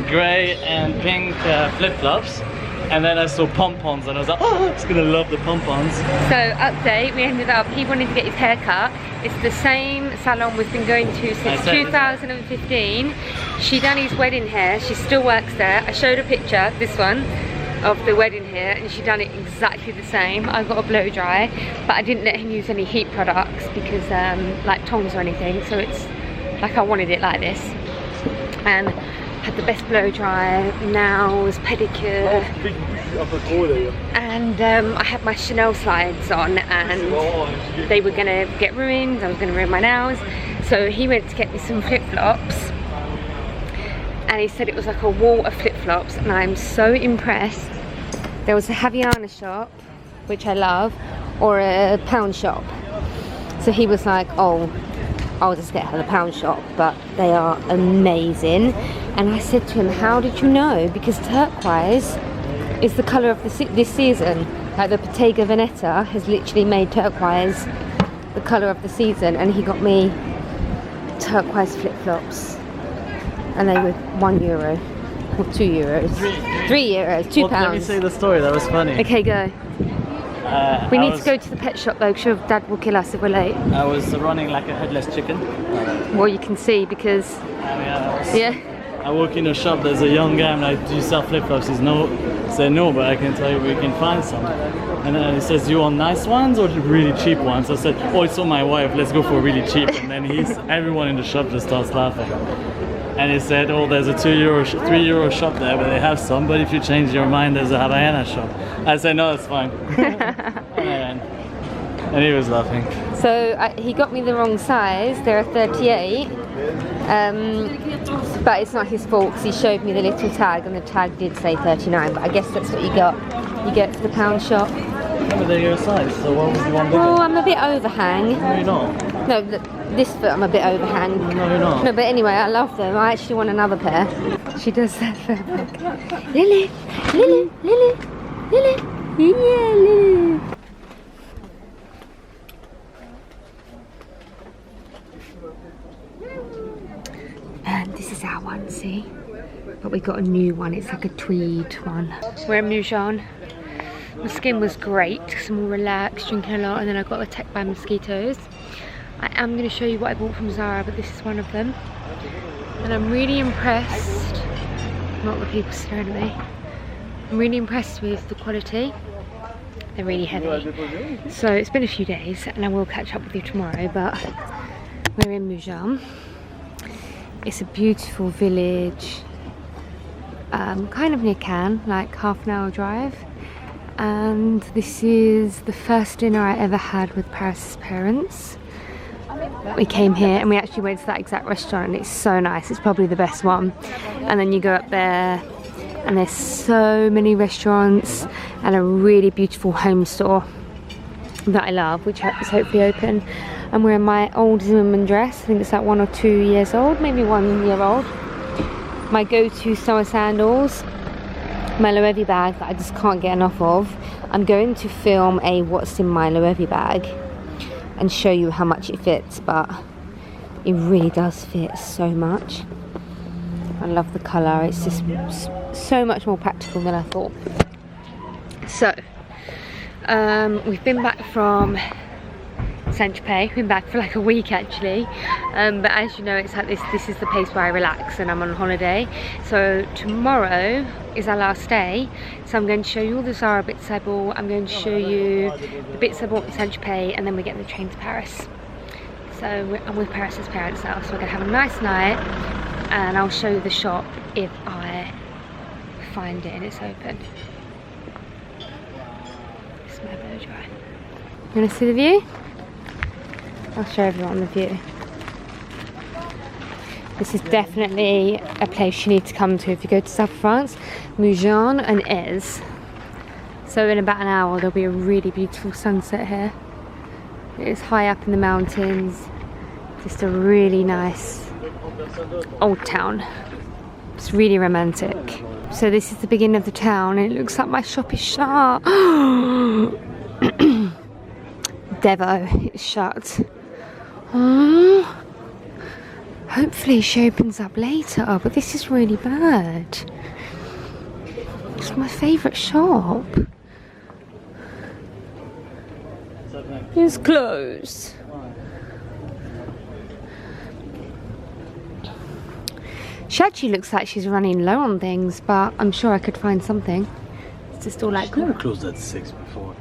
grey and pink flip-flops. And then I saw pom-poms and I was like, oh, I'm just gonna love the pom-poms. So update, we ended up, he wanted to get his hair cut. It's the same salon we've been going to since 2015. She done his wedding hair, she still works there. I showed a picture, this one, of the wedding hair, and she done it exactly the same. I got a blow dry, but I didn't let him use any heat products because like tongs or anything, so it's like I wanted it like this. And had the best blow dry, nails, pedicure, and I had my Chanelle slides on, and they were gonna get ruined. I was gonna ruin my nails, so he went to get me some flip-flops, and he said it was like a wall of flip-flops, and I'm so impressed. There was a Havaiana shop, which I love, or a pound shop. So he was like, oh, I'll just get her the pound shop, but they are amazing. And I said to him, how did you know? Because turquoise is the colour of this season. Like the Bottega Veneta has literally made turquoise the colour of the season, and he got me turquoise flip-flops. And they were €1 or €2. €3, £2. Let me say the story, that was funny. Okay, go. We need to go to the pet shop though, because your dad will kill us if we're late. I was running like a headless chicken. Well, you can see because... Yeah. I walk in a shop, there's a young guy, I'm like, do you sell flip-flops? He says no, but I can tell you we can find some. And then he says, you want nice ones or really cheap ones? I said, oh, it's for my wife, let's go for really cheap. And then everyone in the shop just starts laughing. And he said, oh, there's a €2, €3 shop there, but they have some, but if you change your mind, there's a Havaiana shop. I said, no, that's fine. And he was laughing. So he got me the wrong size, they're a 38. But it's not his fault because he showed me the little tag and the tag did say 39, but I guess that's what you get for the pound shop. But they're your size, so what would you want? Well, I'm a bit overhang. No, you're not. No, this foot I'm a bit overhang. No, you're not. No, but anyway, I love them. I actually want another pair. She does that for Lily, Lily, Lily, Lily, yeah, Lily. And this is our one, see? But we got a new one, it's like a tweed one. We're in Monaco. My skin was great, because I'm all relaxed, drinking a lot, and then I got attacked by mosquitoes. I am going to show you what I bought from Zara, but this is one of them. And I'm really impressed, not the people staring at me, I'm really impressed with the quality. They're really heavy. So it's been a few days, and I will catch up with you tomorrow, but we're in Monaco. It's a beautiful village, kind of near Cannes, like half an hour drive. And this is the first dinner I ever had with Paris's parents. We came here and we actually went to that exact restaurant and it's so nice, it's probably the best one. And then you go up there and there's so many restaurants and a really beautiful home store that I love, which is hopefully open. I'm wearing my old Zimmermann dress, I think it's like 1 or 2 years old, maybe 1 year old. My go-to summer sandals, my Loewe bag that I just can't get enough of. I'm going to film a what's in my Loewe bag and show you how much it fits, but it really does fit so much. I love the colour, it's just so much more practical than I thought. So, we've been back from Tropez, been back for like a week actually, but as you know, it's like this is the place where I relax and I'm on holiday. So tomorrow is our last day, so I'm going to show you all the Zara bits I bought. I'm going to show you the bits I bought in Tropez, and then we're getting the train to Paris. So I'm with Paris's parents now, so we're going to have a nice night, and I'll show you the shop if I find it and it's open. It's my blow dry. You want to see the view? I'll show everyone the view. This is definitely a place you need to come to if you go to South France, Monaco and Eczema. So in about an hour there'll be a really beautiful sunset here. It is high up in the mountains, just a really nice old town. It's really romantic. So this is the beginning of the town and it looks like my shop is shut. Devo, it's shut. Hopefully she opens up later, but this is really bad. It's my favourite shop. It's closed. She actually looks like she's running low on things, but I'm sure I could find something. It's just all like... She never closed at 6 before.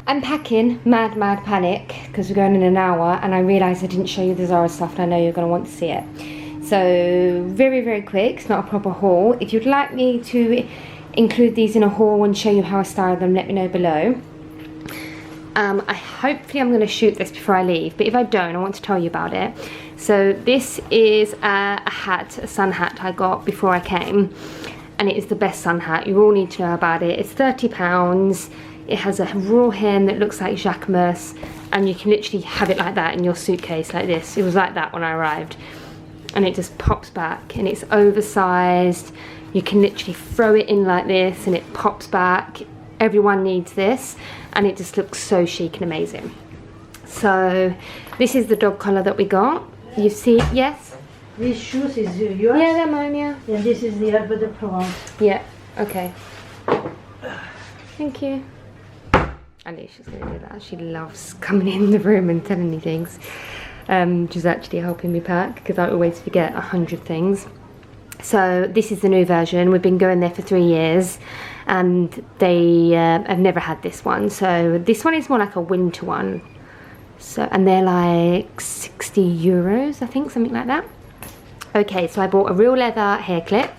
I'm packing, mad panic, because we're going in an hour, and I realised I didn't show you the Zara stuff, and I know you're going to want to see it. So, very quick, it's not a proper haul. If you'd like me to include these in a haul and show you how I style them, let me know below. Hopefully I'm going to shoot this before I leave, but if I don't, I want to tell you about it. So, this is a hat, a sun hat I got before I came, and it is the best sun hat. You all need to know about it. It's £30. It has a raw hem that looks like Jacquemus, and you can literally have it like that in your suitcase like this. It was like that when I arrived, and it just pops back, and it's oversized. You can literally throw it in like this and it pops back. Everyone needs this, and it just looks so chic and amazing. So this is the dog collar that we got. You see it? Yes? These shoes is yours? Yeah, they're mine, yeah. And this is the Herbe de Provence. Yeah, okay. Thank you. I knew she was going to do that. She loves coming in the room and telling me things. She's actually helping me pack because I always forget 100 things. So this is the new version. We've been going there for 3 years and they have never had this one. So this one is more like a winter one. So, and they're like 60 euros, I think, something like that. Okay, so I bought a real leather hair clip.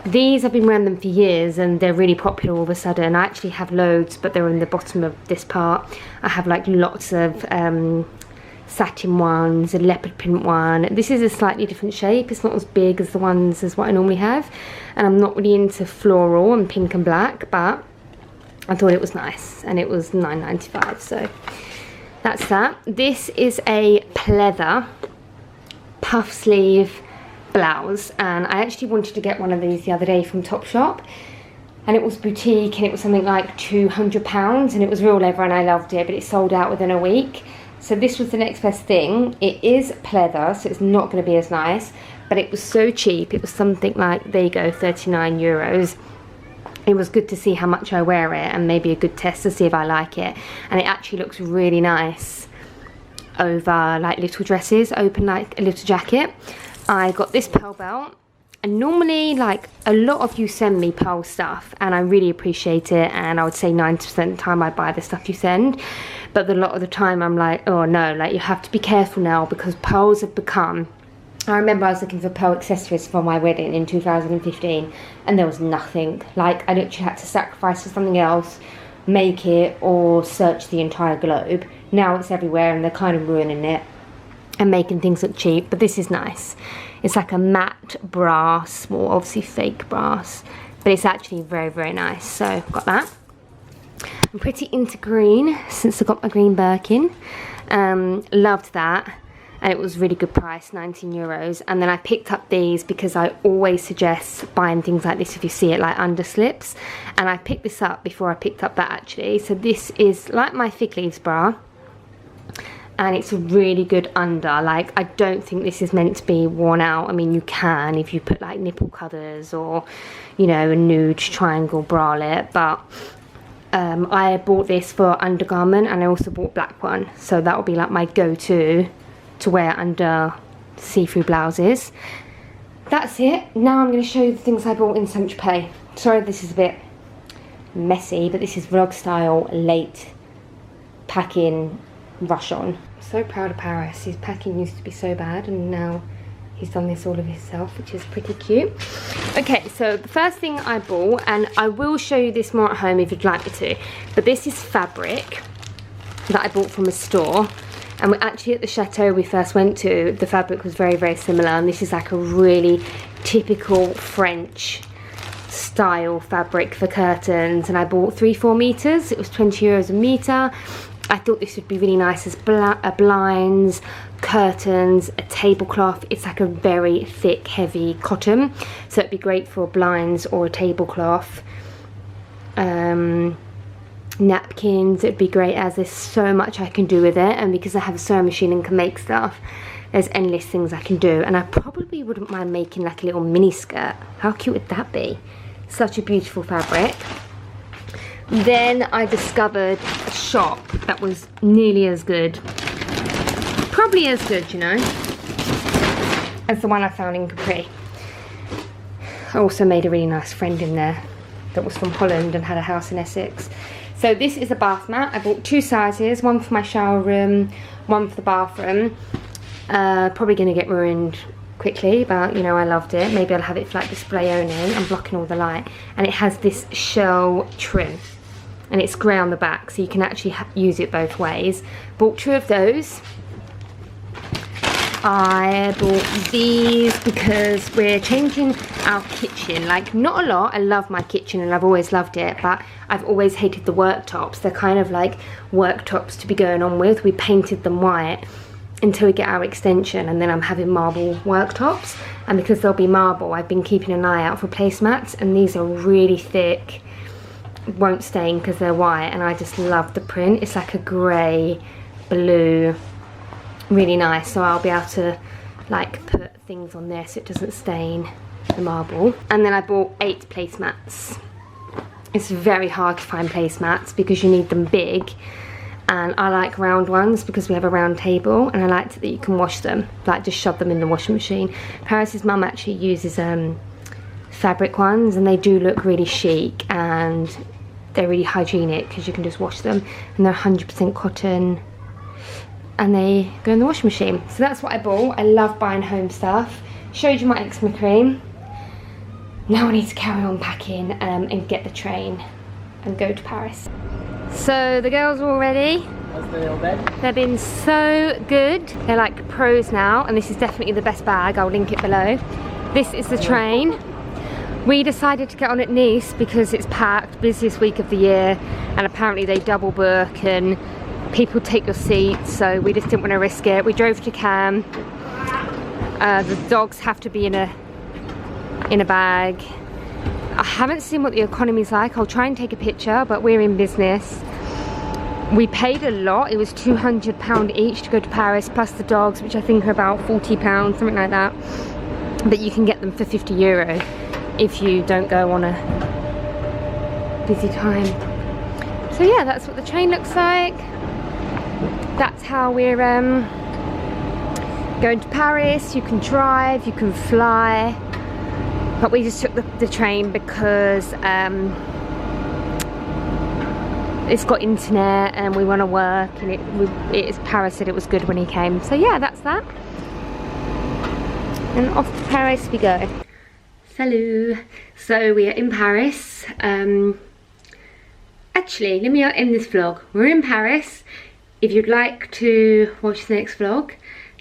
These, I've been wearing them for years and they're really popular all of a sudden. I actually have loads, but they're in the bottom of this part. I have like lots of satin ones, a leopard print one. This is a slightly different shape. It's not as big as the ones as what I normally have. And I'm not really into floral and pink and black, but I thought it was nice. And it was £9.95, so that's that. This is a pleather puff sleeve blouse, and I actually wanted to get one of these the other day from Topshop, and it was boutique and it was something like £200 and it was real leather and I loved it, but it sold out within a week. So this was the next best thing. It is pleather, so it's not going to be as nice, but it was so cheap. It was something like, there you go, 39 euros. It was good to see how much I wear it and maybe a good test to see if I like it. And it actually looks really nice over like little dresses, open like a little jacket. I got this pearl belt, and normally like a lot of you send me pearl stuff and I really appreciate it, and I would say 90% of the time I buy the stuff you send, but a lot of the time I'm like, oh no, like you have to be careful now because pearls have become, I remember I was looking for pearl accessories for my wedding in 2015 and there was nothing. Like I literally had to sacrifice for something else, make it, or search the entire globe. Now it's everywhere and they're kind of ruining it and making things look cheap, but this is nice. It's like a matte brass, well obviously fake brass, but it's actually very, very nice. So got that. I'm pretty into green since I got my green Birkin. Loved that, and it was really good price, 19 euros. And then I picked up these because I always suggest buying things like this if you see it, like underslips, and I picked this up before I picked up that actually. So this is like my fig leaves bra, and it's a really good under. Like I don't think this is meant to be worn out. I mean you can if you put like nipple covers or, you know, a nude triangle bralette, but I bought this for undergarment and I also bought black one, so that will be like my go-to to wear under see-through blouses. That's it. Now I'm going to show you the things I bought in Saint-Tropez. Sorry this is a bit messy, but this is vlog style, late packing, rush on. So proud of Paris. His packing used to be so bad and now he's done this all of himself, which is pretty cute. Okay, so the first thing I bought, and I will show you this more at home if you'd like me to, but this is fabric that I bought from a store. And we're actually at the chateau we first went to, the fabric was very, very similar, and this is like a really typical French style fabric for curtains, and I bought 3-4 meters. It was 20 euros a meter. I thought this would be really nice as blinds, curtains, a tablecloth. It's like a very thick, heavy cotton, so it'd be great for blinds or a tablecloth. Napkins, it'd be great, as there's so much I can do with it, and because I have a sewing machine and can make stuff, there's endless things I can do. And I probably wouldn't mind making like a little mini skirt. How cute would that be? Such a beautiful fabric. Then I discovered a shop that was nearly as good, probably as good, you know, as the one I found in Capri. I also made a really nice friend in there that was from Holland and had a house in Essex. So this is a bath mat. I bought 2 sizes, one for my shower room, one for the bathroom. Probably going to get ruined quickly, but you know, I loved it. Maybe I'll have it for like display only. I'm blocking all the light. And it has this shell trim, and it's grey on the back, so you can actually use it both ways. Bought 2 of those. I bought these because we're changing our kitchen. Like, not a lot. I love my kitchen and I've always loved it, but I've always hated the worktops. They're kind of like worktops to be going on with. We painted them white until we get our extension, and then I'm having marble worktops. And because they'll be marble, I've been keeping an eye out for placemats, and these are really thick, won't stain because they're white, and I just love the print. It's like a grey, blue, really nice, so I'll be able to like put things on there so it doesn't stain the marble. And then I bought 8 placemats. It's very hard to find placemats because you need them big, and I like round ones because we have a round table, and I like that you can wash them, like just shove them in the washing machine. Paris's mum actually uses fabric ones, and they do look really chic and they're really hygienic because you can just wash them, and they're 100% cotton and they go in the washing machine. So that's what I bought. I love buying home stuff. Showed you my eczema cream. Now I need to carry on packing and get the train and go to Paris. So the girls are all ready. How's the little bed? They've been so good. They're like pros now, and this is definitely the best bag. I'll link it below. This is the train. We decided to get on at Nice because it's packed, busiest week of the year, and apparently they double book and people take your seats, so we just didn't want to risk it. We drove to Cannes. The dogs have to be in a bag. I haven't seen what the economy's like. I'll try and take a picture, but we're in business. We paid a lot. It was £200 each to go to Paris, plus the dogs, which I think are about £40, something like that. But you can get them for €50 if you don't go on a busy time. So yeah, that's what the train looks like. That's how we're going to Paris. You can drive, you can fly, but we just took the train because it's got internet and we want to work, and Paris said it was good when he came. So yeah, that's that. And off to Paris we go. Salut. So we are in Paris. Actually, let me end this vlog. We're in Paris. If you'd like to watch the next vlog,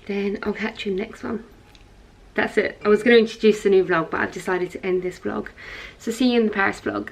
then I'll catch you in the next one. That's it. I was going to introduce a new vlog, but I've decided to end this vlog. So see you in the Paris vlog.